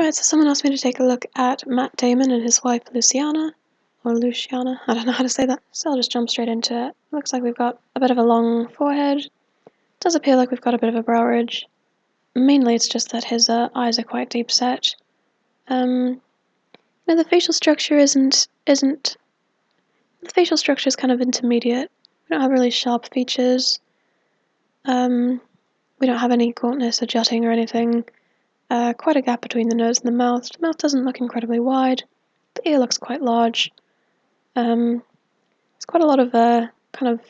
Alright, so someone asked me to take a look at Matt Damon and his wife Luciana, or Luciana, I don't know how to say that, so I'll just jump straight into it. Looks like we've got a bit of a long forehead. Does appear like we've got a bit of a brow ridge. Mainly it's just that his eyes are quite deep set. The facial structure the facial structure is kind of intermediate. We don't have really sharp features. We don't have any gauntness or jutting or anything. Quite a gap between the nose and the mouth. The mouth doesn't look incredibly wide. The ear looks quite large. There's quite a lot of kind of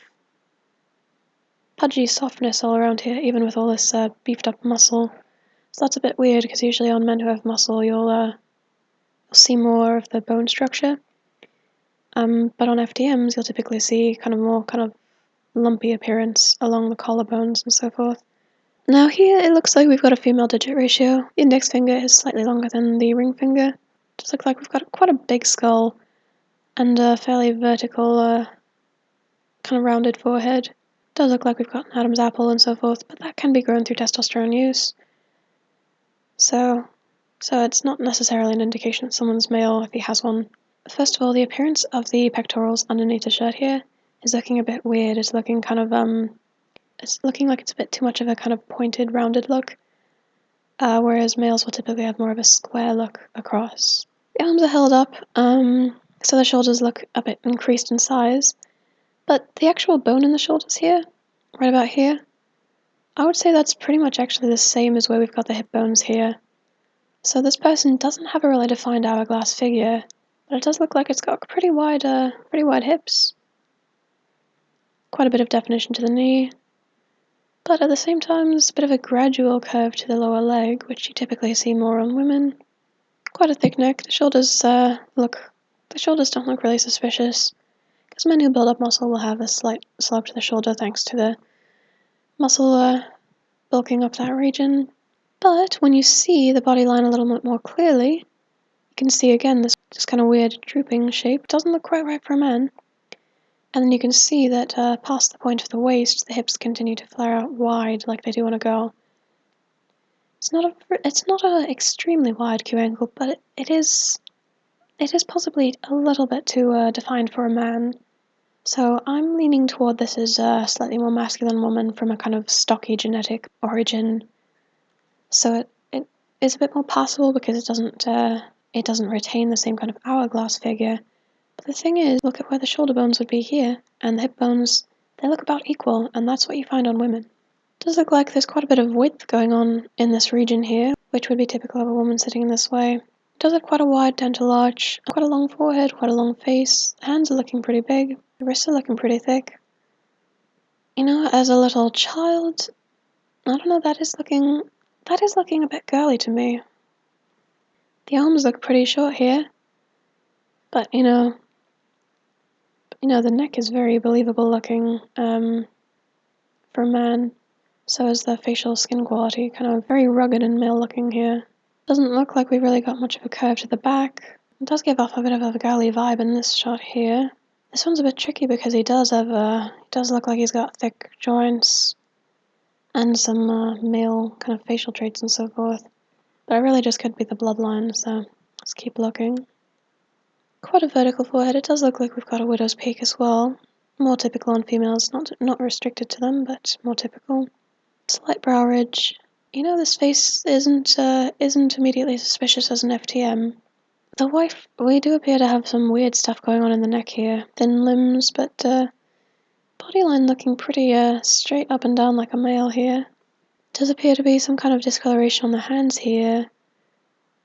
pudgy softness all around here, even with all this beefed up muscle. So that's a bit weird, because usually on men who have muscle you'll see more of the bone structure. But on FDMs you'll typically see kind of lumpy appearance along the collarbones and so forth. Now here it looks like we've got a female digit ratio. The index finger is slightly longer than the ring finger. It does look like we've got quite a big skull and a fairly vertical, kind of rounded forehead. It does look like we've got an Adam's apple and so forth, but that can be grown through testosterone use. So it's not necessarily an indication that someone's male if he has one. First of all, the appearance of the pectorals underneath the shirt here is looking a bit weird. It's looking kind of, it's looking like it's a bit too much of a kind of pointed, rounded look, whereas males will typically have more of a square look across. The arms are held up, so the shoulders look a bit increased in size, but the actual bone in the shoulders here, right about here, I would say that's pretty much actually the same as where we've got the hip bones here. So this person doesn't have a really defined hourglass figure, but it does look like it's got pretty wide hips. Quite a bit of definition to the knee, but at the same time there's a bit of a gradual curve to the lower leg, which you typically see more on women. Quite a thick neck. The shoulders don't look really suspicious, because men who build up muscle will have a slight slope to the shoulder thanks to the muscle bulking up that region. But when you see the body line a little bit more clearly, you can see again this just kind of weird drooping shape. It doesn't look quite right for a man. And then you can see that past the point of the waist, the hips continue to flare out wide like they do on a girl. It's not a extremely wide Q ankle, but it is possibly a little bit too defined for a man. So I'm leaning toward this as a slightly more masculine woman from a kind of stocky genetic origin. So it is a bit more passable because it doesn't retain the same kind of hourglass figure. But the thing is, look at where the shoulder bones would be here, and the hip bones, they look about equal, and that's what you find on women. It does look like there's quite a bit of width going on in this region here, which would be typical of a woman sitting in this way. It does have quite a wide dental arch, quite a long forehead, quite a long face. The hands are looking pretty big, the wrists are looking pretty thick. You know, as a little child, I don't know, that is looking a bit girly to me. The arms look pretty short here, but you know, the neck is very believable looking for a man. So is the facial skin quality, kind of very rugged and male looking here. Doesn't look like we've really got much of a curve to the back. It does give off a bit of a girly vibe in this shot here. This one's a bit tricky because he does look like he's got thick joints and some male kind of facial traits and so forth. But it really just could be the bloodline, so let's keep looking. Quite a vertical forehead. It does look like we've got a widow's peak as well. More typical on females, not restricted to them, but more typical. Slight brow ridge. You know, this face isn't immediately suspicious as an FTM. The wife, we do appear to have some weird stuff going on in the neck here. Thin limbs, but bodyline looking pretty straight up and down like a male here. Does appear to be some kind of discoloration on the hands here.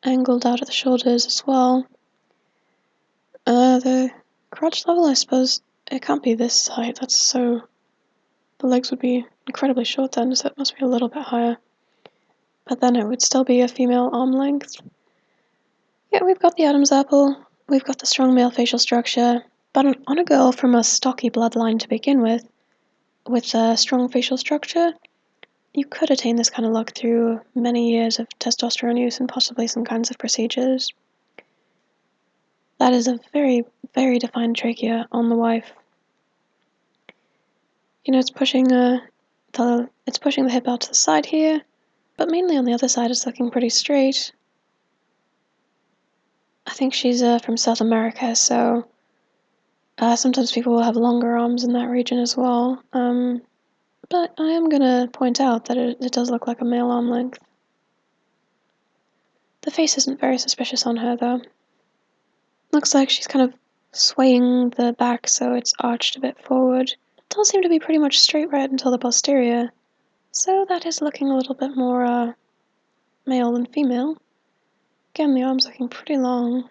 Angled out at the shoulders as well. The crotch level, I suppose, it can't be this height. The legs would be incredibly short then, so it must be a little bit higher. But then it would still be a female arm length. Yeah, we've got the Adam's apple, we've got the strong male facial structure, but on a girl from a stocky bloodline to begin with a strong facial structure, you could attain this kind of look through many years of testosterone use and possibly some kinds of procedures. That is a very, very defined trachea on the wife. You know, it's pushing the hip out to the side here, but mainly on the other side it's looking pretty straight. I think she's from South America, so sometimes people will have longer arms in that region as well. But I am gonna point out that it does look like a male arm length. The face isn't very suspicious on her, though. Looks like she's kind of swaying the back so it's arched a bit forward. It does seem to be pretty much straight right until the posterior, so that is looking a little bit more male than female. Again, the arm's looking pretty long.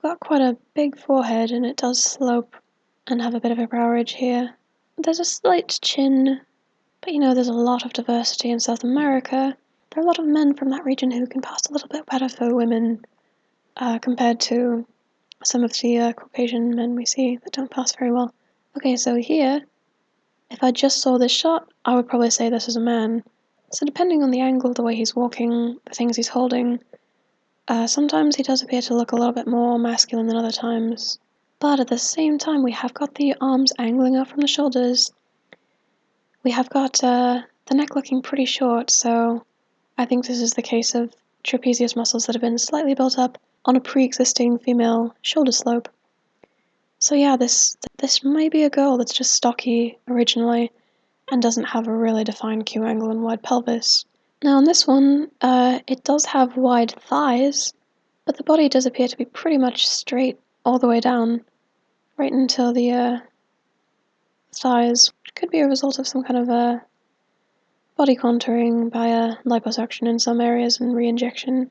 Got quite a big forehead and it does slope and have a bit of a brow ridge here. There's a slight chin, but you know, there's a lot of diversity in South America. There are a lot of men from that region who can pass a little bit better for women compared to some of the Caucasian men we see that don't pass very well. Okay, so here, if I just saw this shot, I would probably say this is a man. So depending on the angle, the way he's walking, the things he's holding, sometimes he does appear to look a little bit more masculine than other times. But at the same time, we have got the arms angling up from the shoulders. We have got the neck looking pretty short, so I think this is the case of trapezius muscles that have been slightly built up on a pre-existing female shoulder slope. So yeah, this may be a girl that's just stocky originally and doesn't have a really defined Q angle and wide pelvis. Now on this one, it does have wide thighs, but the body does appear to be pretty much straight all the way down, right until the thighs, which could be a result of some kind of body contouring by liposuction in some areas and re-injection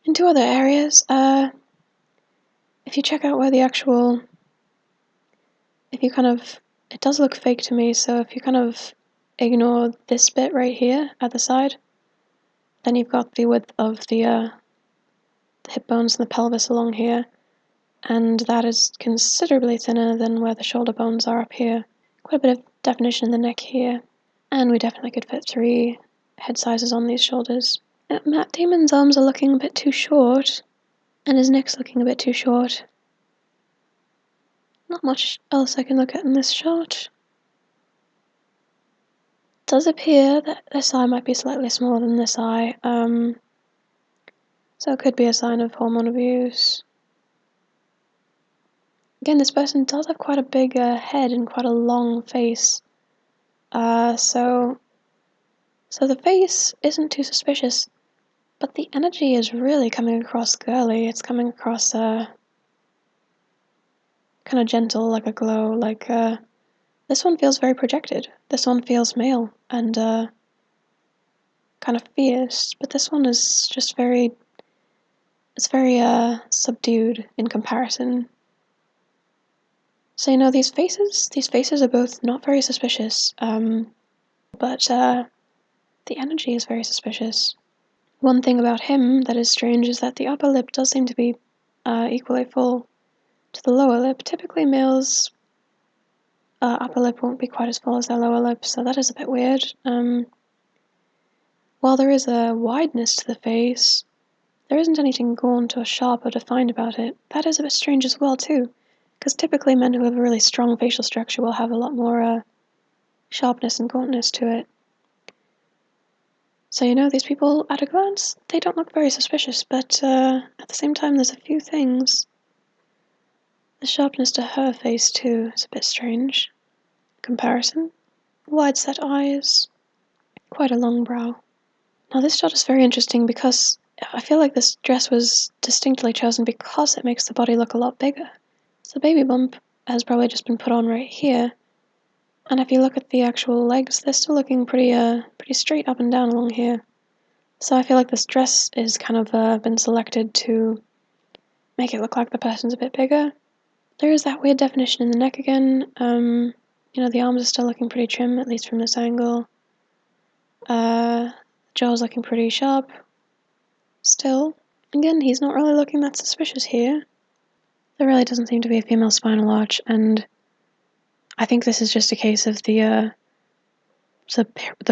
into other areas. If you check out where the actual, it does look fake to me, so if you kind of ignore this bit right here at the side, then you've got the width of the hip bones and the pelvis along here, and that is considerably thinner than where the shoulder bones are up here. Quite a bit of definition in the neck here, and we definitely could fit 3 head sizes on these shoulders. Matt Damon's arms are looking a bit too short, and his neck's looking a bit too short. Not much else I can look at in this shot. It does appear that this eye might be slightly smaller than this eye, so it could be a sign of hormone abuse. Again, this person does have quite a big head and quite a long face, so the face isn't too suspicious, but the energy is really coming across girly. It's coming across kind of gentle, like a glow, like this one feels very projected. This one feels male and kind of fierce, but this one is just very subdued in comparison. So you know, these faces are both not very suspicious, but the energy is very suspicious. One thing about him that is strange is that the upper lip does seem to be equally full to the lower lip. Typically males' upper lip won't be quite as full as their lower lip, so that is a bit weird. While there is a wideness to the face, there isn't anything gaunt or sharp or defined about it. That is a bit strange as well too, because typically men who have a really strong facial structure will have a lot more sharpness and gauntness to it. So you know, these people, at a glance, they don't look very suspicious, but at the same time there's a few things. The sharpness to her face too is a bit strange. Comparison. Wide set eyes. Quite a long brow. Now this shot is very interesting because I feel like this dress was distinctly chosen because it makes the body look a lot bigger. So the baby bump has probably just been put on right here. And if you look at the actual legs, they're still looking pretty straight up and down along here. So I feel like this dress is kind of been selected to make it look like the person's a bit bigger. There is that weird definition in the neck again. You know, the arms are still looking pretty trim, at least from this angle. Jaw's looking pretty sharp. Still. Again, he's not really looking that suspicious here. There really doesn't seem to be a female spinal arch, and I think this is just a case of the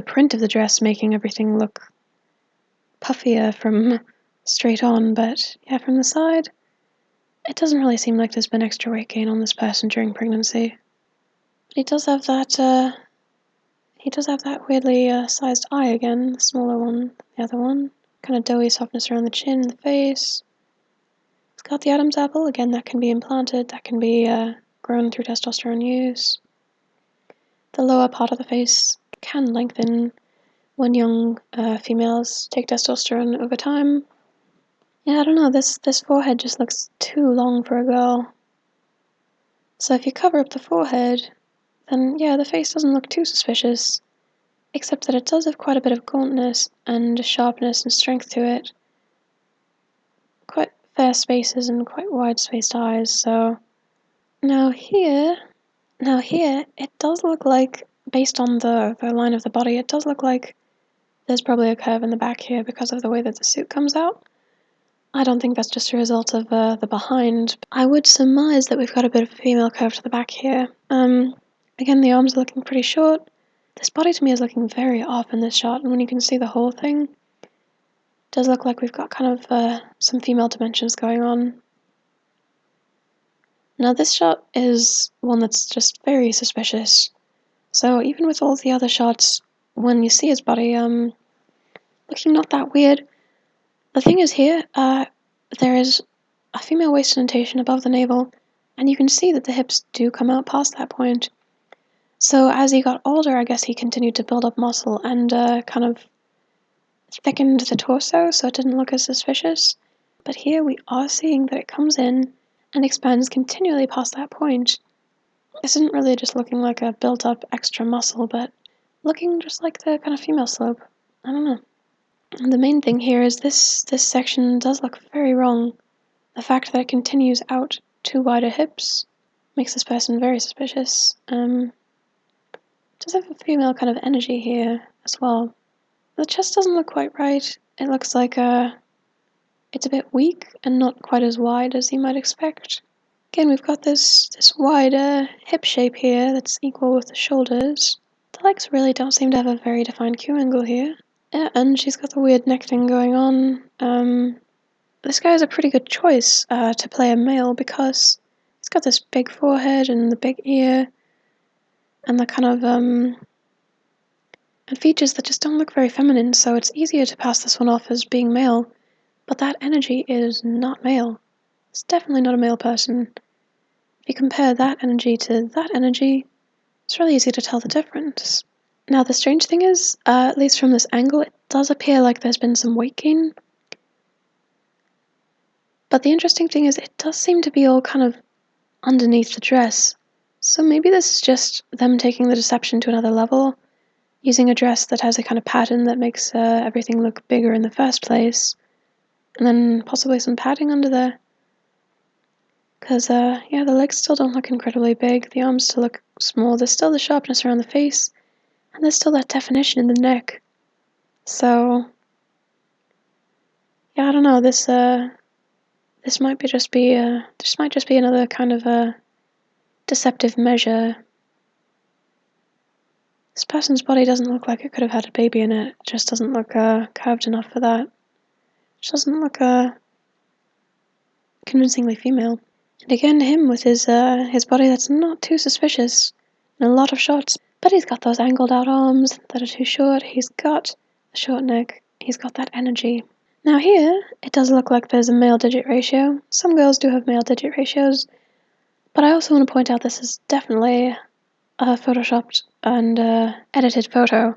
print of the dress making everything look puffier from straight on, but yeah, from the side, it doesn't really seem like there's been extra weight gain on this person during pregnancy. But he does have that weirdly sized eye again, the smaller one, the other one. kind of doughy softness around the chin, the face. It's got the Adam's apple. Again, that can be implanted, that can be grown through testosterone use. The lower part of the face can lengthen when young females take testosterone over time. Yeah, I don't know, this forehead just looks too long for a girl. So if you cover up the forehead, then yeah, the face doesn't look too suspicious, except that it does have quite a bit of gauntness and sharpness and strength to it. Quite fair spaces and quite wide-spaced eyes, so... Now here, it does look like, based on the line of the body, it does look like there's probably a curve in the back here because of the way that the suit comes out. I don't think that's just a result of the behind. I would surmise that we've got a bit of a female curve to the back here. Again, the arms are looking pretty short. This body to me is looking very off in this shot, and when you can see the whole thing, it does look like we've got kind of some female dimensions going on. Now this shot is one that's just very suspicious. So even with all the other shots, when you see his body looking not that weird, the thing is here, there is a female waist indentation above the navel, and you can see that the hips do come out past that point. So as he got older, I guess he continued to build up muscle and kind of thickened the torso so it didn't look as suspicious. But here we are seeing that it comes in and expands continually past that point. This isn't really just looking like a built-up extra muscle, but looking just like the kind of female slope. I don't know. And the main thing here is this section does look very wrong. The fact that it continues out to wider hips makes this person very suspicious. Does have a female kind of energy here as well. The chest doesn't look quite right. It looks like it's a bit weak and not quite as wide as you might expect. Again, we've got this wide hip shape here that's equal with the shoulders. The legs really don't seem to have a very defined Q angle here. Yeah, and she's got the weird neck thing going on. This guy is a pretty good choice to play a male because he's got this big forehead and the big ear and the kind of and features that just don't look very feminine, so it's easier to pass this one off as being male. But that energy is not male. It's definitely not a male person. If you compare that energy to that energy, it's really easy to tell the difference. Now the strange thing is, at least from this angle, it does appear like there's been some weight gain. But the interesting thing is it does seem to be all kind of underneath the dress. So maybe this is just them taking the deception to another level, using a dress that has a kind of pattern that makes everything look bigger in the first place, and then possibly some padding under there. Because, yeah, the legs still don't look incredibly big, the arms still look small, there's still the sharpness around the face, and there's still that definition in the neck. So, yeah, I don't know, this might just be another kind of a deceptive measure. This person's body doesn't look like it could have had a baby in it. It just doesn't look curved enough for that. It just doesn't look convincingly female. And again, him with his body that's not too suspicious in a lot of shots, but he's got those angled out arms that are too short, he's got a short neck, he's got that energy. Now here, it does look like there's a male digit ratio. Some girls do have male digit ratios, but I also want to point out this is definitely a photoshopped and edited photo,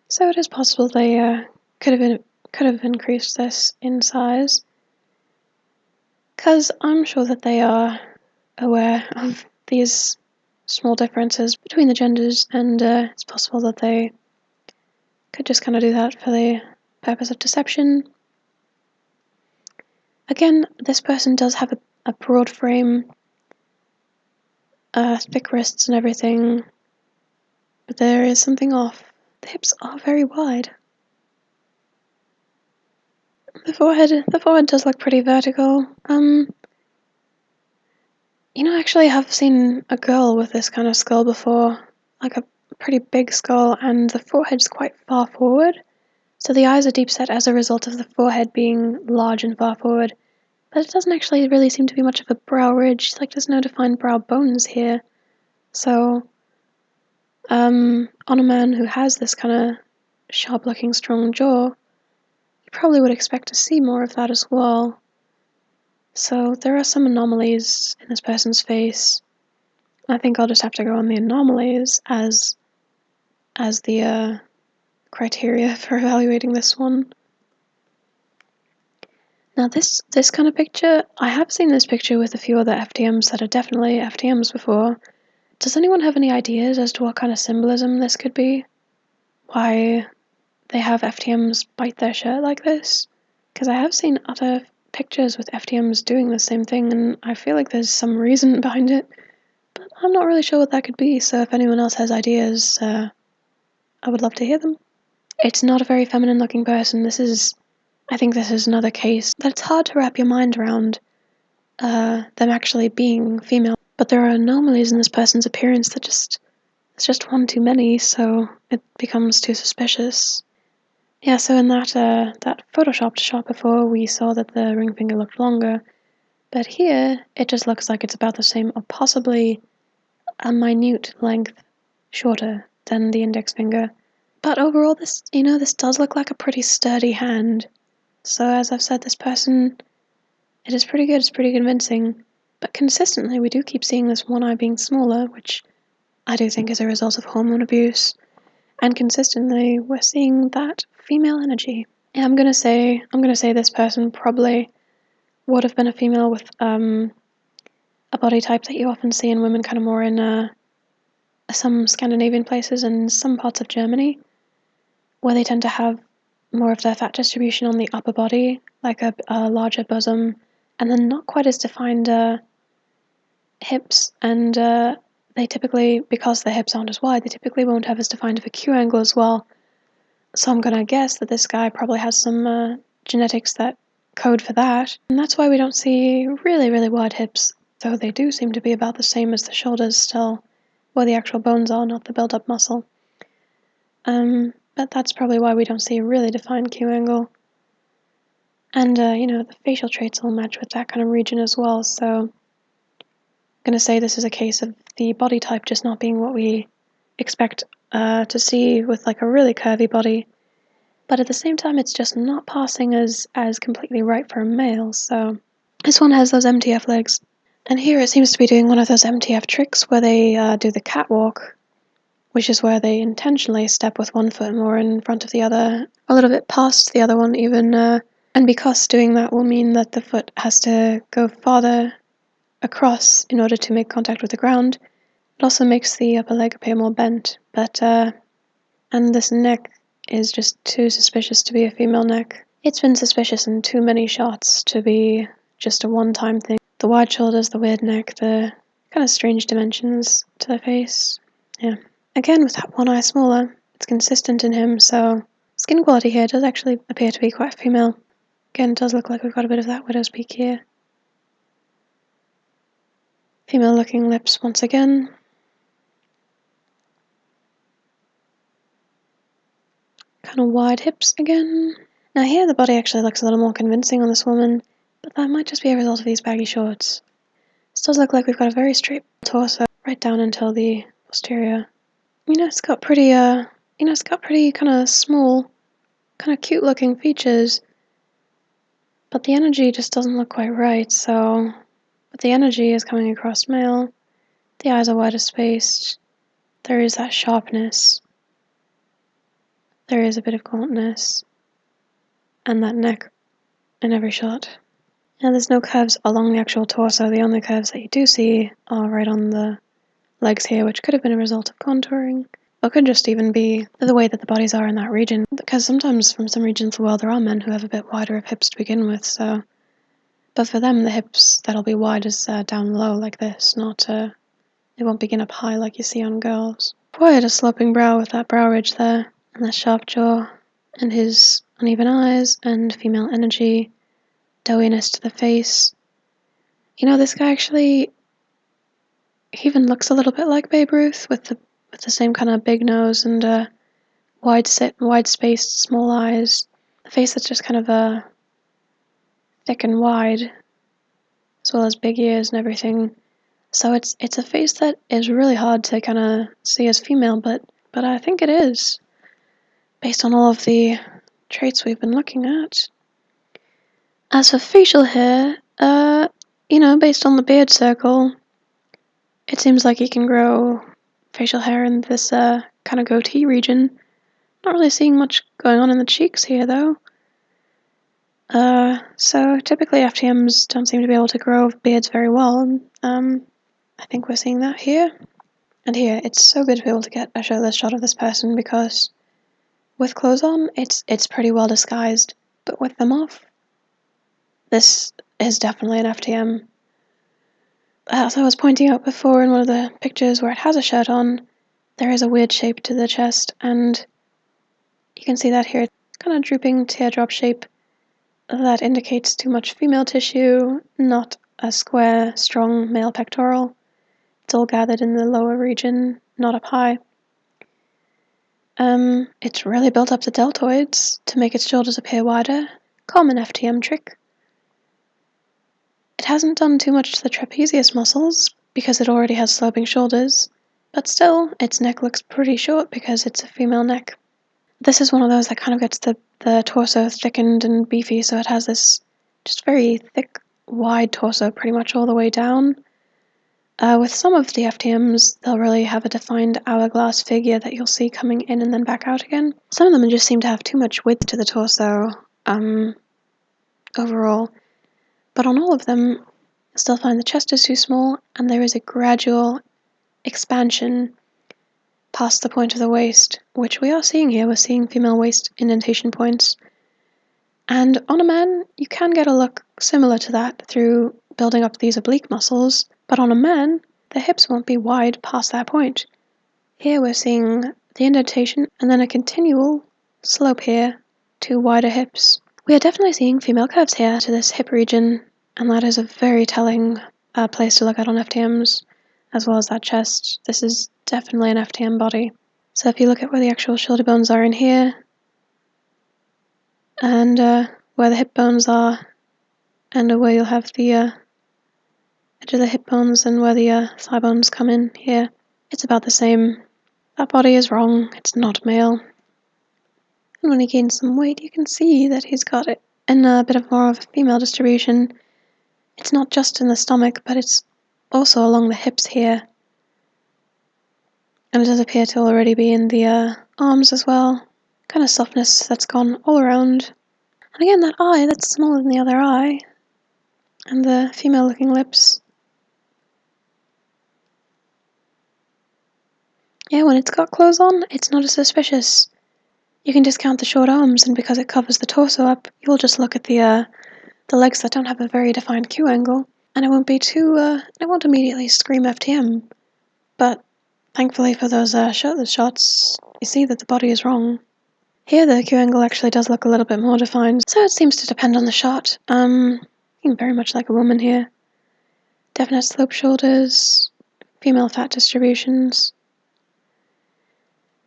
so it is possible they could have increased this in size. Because I'm sure that they are aware of these small differences between the genders, and it's possible that they could just kind of do that for the purpose of deception. Again, this person does have a broad frame, thick wrists and everything, but there is something off. The hips are very wide. The forehead does look pretty vertical. You know, actually I have seen a girl with this kind of skull before, like a pretty big skull, and the forehead's quite far forward, so the eyes are deep set as a result of the forehead being large and far forward, but it doesn't actually really seem to be much of a brow ridge, like there's no defined brow bones here. So, on a man who has this kind of sharp-looking strong jaw, you probably would expect to see more of that as well. So there are some anomalies in this person's face. I think I'll just have to go on the anomalies as the criteria for evaluating this one. Now this kind of picture, I have seen this picture with a few other FTMs that are definitely FTMs before. Does anyone have any ideas as to what kind of symbolism this could be? Why they have FTMs bite their shirt like this? Because I have seen other pictures with FTMs doing the same thing, and I feel like there's some reason behind it, but I'm not really sure what that could be, so if anyone else has ideas, I would love to hear them. It's not a very feminine looking person. I think this is another case that it's hard to wrap your mind around them actually being female, but there are anomalies in this person's appearance that it's just one too many, so it becomes too suspicious. Yeah, so in that photoshopped shot before, we saw that the ring finger looked longer, but here it just looks like it's about the same, or possibly a minute length shorter than the index finger. But overall, this does look like a pretty sturdy hand. So as I've said, this person, it is pretty good, it's pretty convincing, but consistently we do keep seeing this one eye being smaller, which I do think is a result of hormone abuse. And consistently, we're seeing that female energy. And I'm gonna say this person probably would have been a female with a body type that you often see in women, kind of more in some Scandinavian places and some parts of Germany, where they tend to have more of their fat distribution on the upper body, like a larger bosom, and then not quite as defined hips, and they typically, because their hips aren't as wide, they typically won't have as defined of a Q angle as well. So I'm gonna guess that this guy probably has some genetics that code for that, and that's why we don't see really, really wide hips, though they do seem to be about the same as the shoulders still, where the actual bones are, not the build-up muscle. But that's probably why we don't see a really defined Q angle. And, the facial traits all match with that kind of region as well, so I'm gonna say this is a case of the body type just not being what we expect to see with like a really curvy body, but at the same time it's just not passing as completely right for a male, so this one has those MTF legs. And here it seems to be doing one of those MTF tricks where they do the catwalk, which is where they intentionally step with one foot more in front of the other, a little bit past the other one even, and because doing that will mean that the foot has to go farther across in order to make contact with the ground. It also makes the upper leg appear more bent, and this neck is just too suspicious to be a female neck. It's been suspicious in too many shots to be just a one-time thing. The wide shoulders, the weird neck, the kind of strange dimensions to the face. Yeah. Again, with that one eye smaller, it's consistent in him, so skin quality here does actually appear to be quite female. Again, it does look like we've got a bit of that widow's peak here. Female looking lips once again. Kind of wide hips again. Now here the body actually looks a little more convincing on this woman, but that might just be a result of these baggy shorts. This does look like we've got a very straight torso, right down until the posterior. It's got pretty kind of small, kind of cute looking features, but the energy just doesn't look quite right, but the energy is coming across male, the eyes are wider spaced, there is that sharpness, there is a bit of gauntness, and that neck in every shot. And there's no curves along the actual torso, the only curves that you do see are right on the legs here, which could have been a result of contouring, or could just even be the way that the bodies are in that region, because sometimes from some regions of the world there are men who have a bit wider of hips to begin with, so. But for them, the hips that'll be wide is down low like this, not, it won't begin up high like you see on girls. Quite a sloping brow with that brow ridge there, and that sharp jaw, and his uneven eyes, and female energy, doughiness to the face. This guy actually, he even looks a little bit like Babe Ruth with the same kind of big nose and wide-spaced small eyes. The face that's just kind of thick and wide, as well as big ears and everything. So it's a face that is really hard to kind of see as female, but I think it is, based on all of the traits we've been looking at. As for facial hair, based on the beard circle, it seems like you can grow facial hair in this kind of goatee region. Not really seeing much going on in the cheeks here, though. So typically FTMs don't seem to be able to grow beards very well. I think we're seeing that here. And here, it's so good to be able to get a shirtless shot of this person because with clothes on, it's pretty well disguised. But with them off, this is definitely an FTM. As I was pointing out before in one of the pictures where it has a shirt on, there is a weird shape to the chest, and you can see that here, kind of drooping teardrop shape. That indicates too much female tissue, not a square, strong male pectoral. It's all gathered in the lower region, not up high. It's really built up the deltoids to make its shoulders appear wider. Common FTM trick. It hasn't done too much to the trapezius muscles because it already has sloping shoulders, but still, its neck looks pretty short because it's a female neck. This is one of those that kind of gets the torso thickened and beefy, so it has this just very thick, wide torso pretty much all the way down. With some of the FTMs, they'll really have a defined hourglass figure that you'll see coming in and then back out again. Some of them just seem to have too much width to the torso, overall. But on all of them, you'll still find the chest is too small, and there is a gradual expansion past the point of the waist, which we are seeing here. We're seeing female waist indentation points. And on a man, you can get a look similar to that through building up these oblique muscles, but on a man, the hips won't be wide past that point. Here we're seeing the indentation and then a continual slope here to wider hips. We are definitely seeing female curves here to this hip region, and that is a very telling place to look at on FTMs, as well as that chest. This is definitely an FTM body. So if you look at where the actual shoulder bones are in here, and where the hip bones are, and where you'll have the edge of the hip bones and where the thigh bones come in here, it's about the same. That body is wrong, it's not male. And when he gains some weight, you can see that he's got it in a bit of more of a female distribution. It's not just in the stomach, but it's also along the hips here. And it does appear to already be in the arms as well. Kind of softness that's gone all around. And again, that eye, that's smaller than the other eye. And the female-looking lips. Yeah, when it's got clothes on, it's not as suspicious. You can discount the short arms, and because it covers the torso up, you'll just look at the legs that don't have a very defined Q angle, and it won't be too, it won't immediately scream FTM. But thankfully for those shirtless shots, you see that the body is wrong. Here the Q angle actually does look a little bit more defined, so it seems to depend on the shot. Looking very much like a woman here. Definite sloped shoulders, female fat distributions.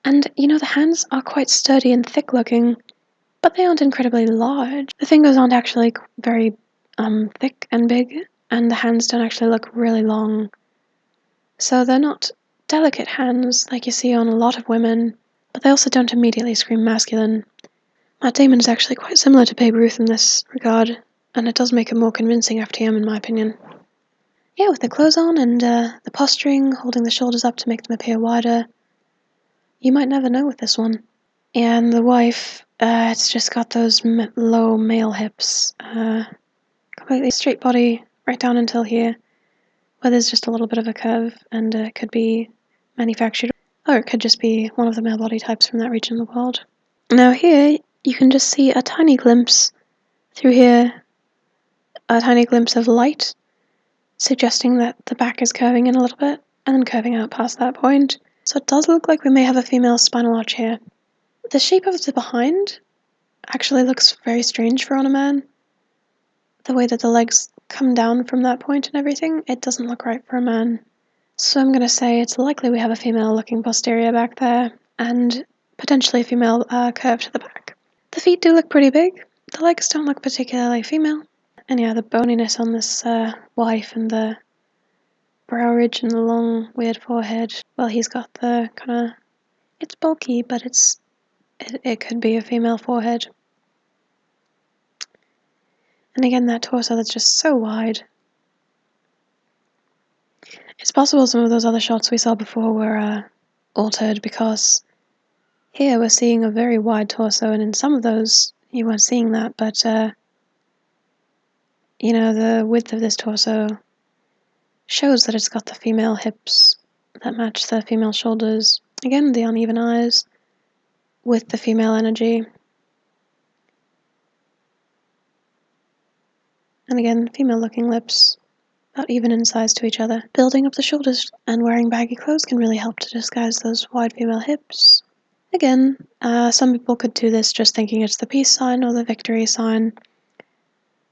And, the hands are quite sturdy and thick looking, but they aren't incredibly large. The fingers aren't actually very thick and big, and the hands don't actually look really long. So they're not delicate hands like you see on a lot of women, but they also don't immediately scream masculine. Matt Damon is actually quite similar to Babe Ruth in this regard, and it does make a more convincing FTM in my opinion. Yeah, with the clothes on and the posturing, holding the shoulders up to make them appear wider, you might never know with this one. And the wife, it's just got those low male hips, completely straight body right down until here, where there's just a little bit of a curve, and it could be manufactured, or it could just be one of the male body types from that region of the world. Now here, you can just see a tiny glimpse through here, a tiny glimpse of light, suggesting that the back is curving in a little bit, and then curving out past that point. So it does look like we may have a female spinal arch here. The shape of the behind actually looks very strange for on a man. The way that the legs come down from that point and everything, it doesn't look right for a man. So I'm going to say it's likely we have a female-looking posterior back there, and potentially a female curve to the back. The feet do look pretty big. The legs don't look particularly female. And yeah, the boniness on this wife and the brow ridge and the long, weird forehead. Well, he's got the kind of... It's bulky, but it could be a female forehead. And again, that torso that's just so wide. It's possible some of those other shots we saw before were altered, because here we're seeing a very wide torso, and in some of those you weren't seeing that, but you know, the width of this torso shows that it's got the female hips that match the female shoulders. Again, the uneven eyes with the female energy. And again, female-looking lips, about even in size to each other. Building up the shoulders and wearing baggy clothes can really help to disguise those wide female hips. Again, some people could do this just thinking it's the peace sign or the victory sign,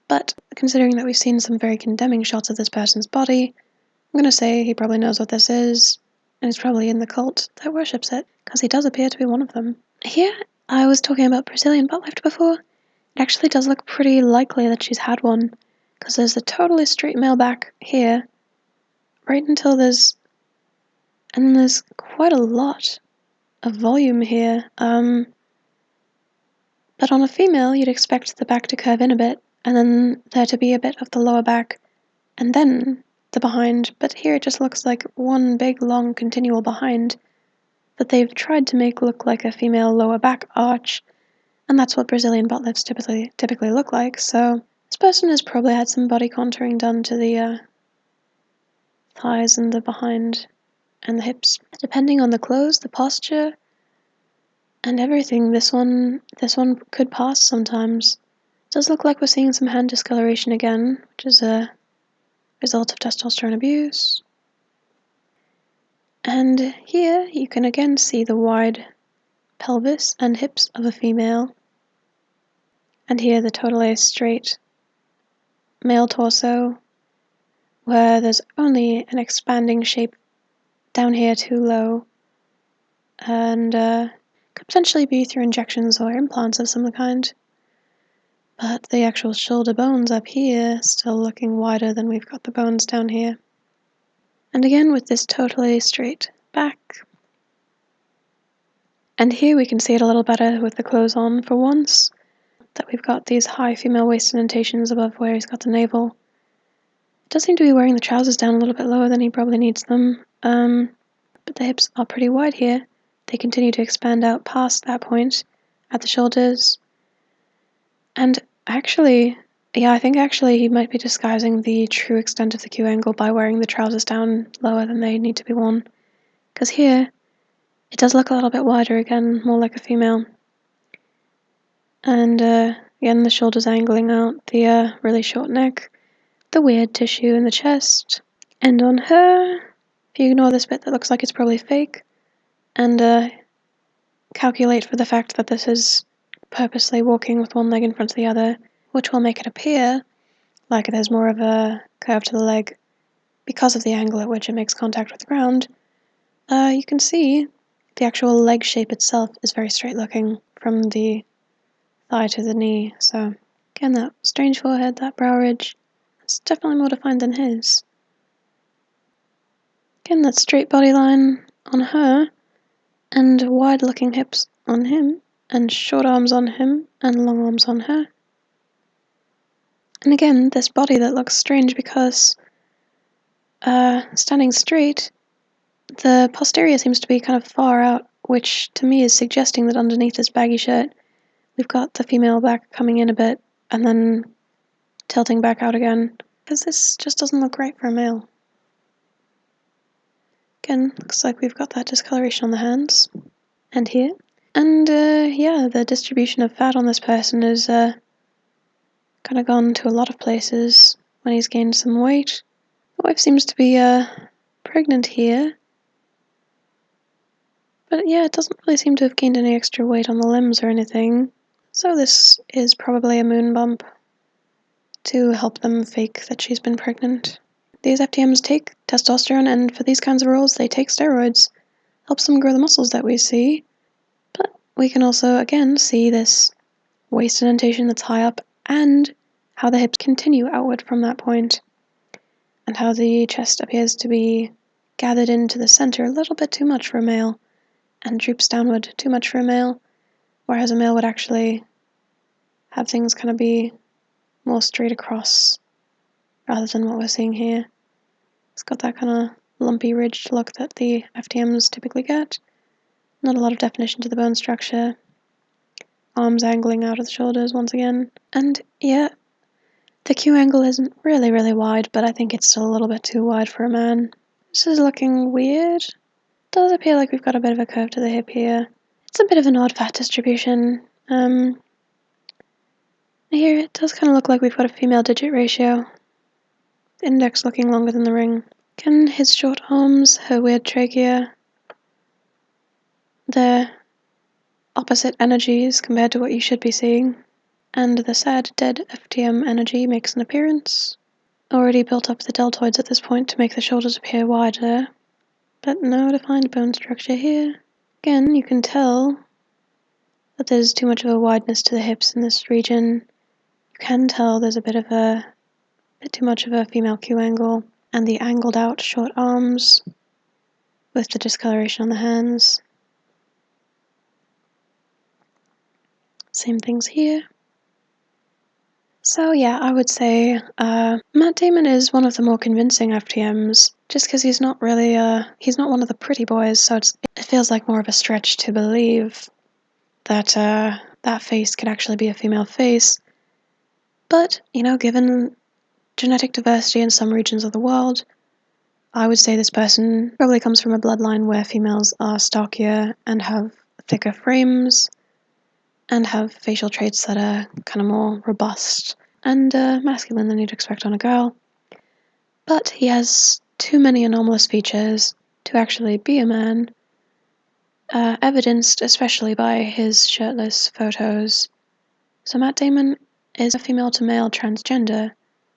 but considering that we've seen some very condemning shots of this person's body, I'm going to say he probably knows what this is, and he's probably in the cult that worships it, because he does appear to be one of them. Here, I was talking about Brazilian butt lift before. It actually does look pretty likely that she's had one, because there's a totally straight male back here, right until there's quite a lot of volume here. But on a female, you'd expect the back to curve in a bit, and then there to be a bit of the lower back, and then the behind, but here it just looks like one big, long, continual behind that they've tried to make look like a female lower back arch, and that's what Brazilian butt lifts typically look like, so this person has probably had some body contouring done to the thighs and the behind and the hips. Depending on the clothes, the posture, and everything, this one could pass sometimes. It does look like we're seeing some hand discoloration again, which is a result of testosterone abuse. And here you can again see the wide pelvis and hips of a female. And here the totally straight male torso, where there's only an expanding shape down here too low, and could potentially be through injections or implants of some kind. But the actual shoulder bones up here still looking wider than we've got the bones down here. And again with this totally straight back. And here we can see it a little better with the clothes on for once, that we've got these high female waist indentations above where he's got the navel. He does seem to be wearing the trousers down a little bit lower than he probably needs them, but the hips are pretty wide here. They continue to expand out past that point at the shoulders. And actually, yeah, I think actually he might be disguising the true extent of the Q angle by wearing the trousers down lower than they need to be worn. Because here, it does look a little bit wider again, more like a female. And again, the shoulders angling out, the really short neck, the weird tissue in the chest. And on her, if you ignore this bit that looks like it's probably fake, and calculate for the fact that this is purposely walking with one leg in front of the other, which will make it appear like there's more of a curve to the leg because of the angle at which it makes contact with the ground, you can see the actual leg shape itself is very straight looking from the thigh to the knee. So again, that strange forehead, that brow ridge, it's definitely more defined than his. Again, that straight body line on her, and wide looking hips on him, and short arms on him, and long arms on her. And again, this body that looks strange because standing straight, the posterior seems to be kind of far out, which to me is suggesting that underneath this baggy shirt, we've got the female back coming in a bit, and then tilting back out again, because this just doesn't look right for a male. Again, looks like we've got that discoloration on the hands, and here. And yeah, the distribution of fat on this person is kind of gone to a lot of places when he's gained some weight. The wife seems to be pregnant here, but yeah, it doesn't really seem to have gained any extra weight on the limbs or anything, so this is probably a moon bump to help them fake that she's been pregnant. These FTMs take testosterone, and for these kinds of roles they take steroids. Helps them grow the muscles that we see, but we can also again see this waist indentation that's high up, and how the hips continue outward from that point, and how the chest appears to be gathered into the center a little bit too much for a male, and droops downward too much for a male, whereas a male would actually have things kind of be more straight across rather than what we're seeing here. It's got that kind of lumpy ridged look that the FTMs typically get. Not a lot of definition to the bone structure. Arms angling out of the shoulders once again. And yeah, the Q angle isn't really wide, but I think it's still a little bit too wide for a man. This is looking weird. Does appear like we've got a bit of a curve to the hip here. It's a bit of an odd fat distribution. Here it does kind of look like we've got a female digit ratio. The index looking longer than the ring. Again, his short arms, her weird trachea. They're opposite energies compared to what you should be seeing. And the sad dead FTM energy makes an appearance. Already built up the deltoids at this point to make the shoulders appear wider, but no defined bone structure here. Again, you can tell that there's too much of a wideness to the hips in this region. You can tell there's a bit too much of a female Q angle, and the angled out short arms with the discoloration on the hands. Same things here. So yeah, I would say Matt Damon is one of the more convincing FTMs, just because he's not really he's not one of the pretty boys, so it feels like more of a stretch to believe that that face could actually be a female face. But, you know, given genetic diversity in some regions of the world, I would say this person probably comes from a bloodline where females are stockier and have thicker frames and have facial traits that are kind of more robust and masculine than you'd expect on a girl. But he has too many anomalous features to actually be a man, evidenced especially by his shirtless photos. So Matt Damon is a female to male transgender,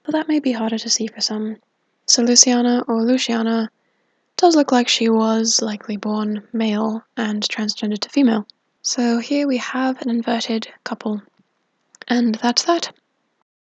but that may be harder to see for some. So Luciana, or Luciana, does look like she was likely born male and transgender to female. So here we have an inverted couple. And that's that.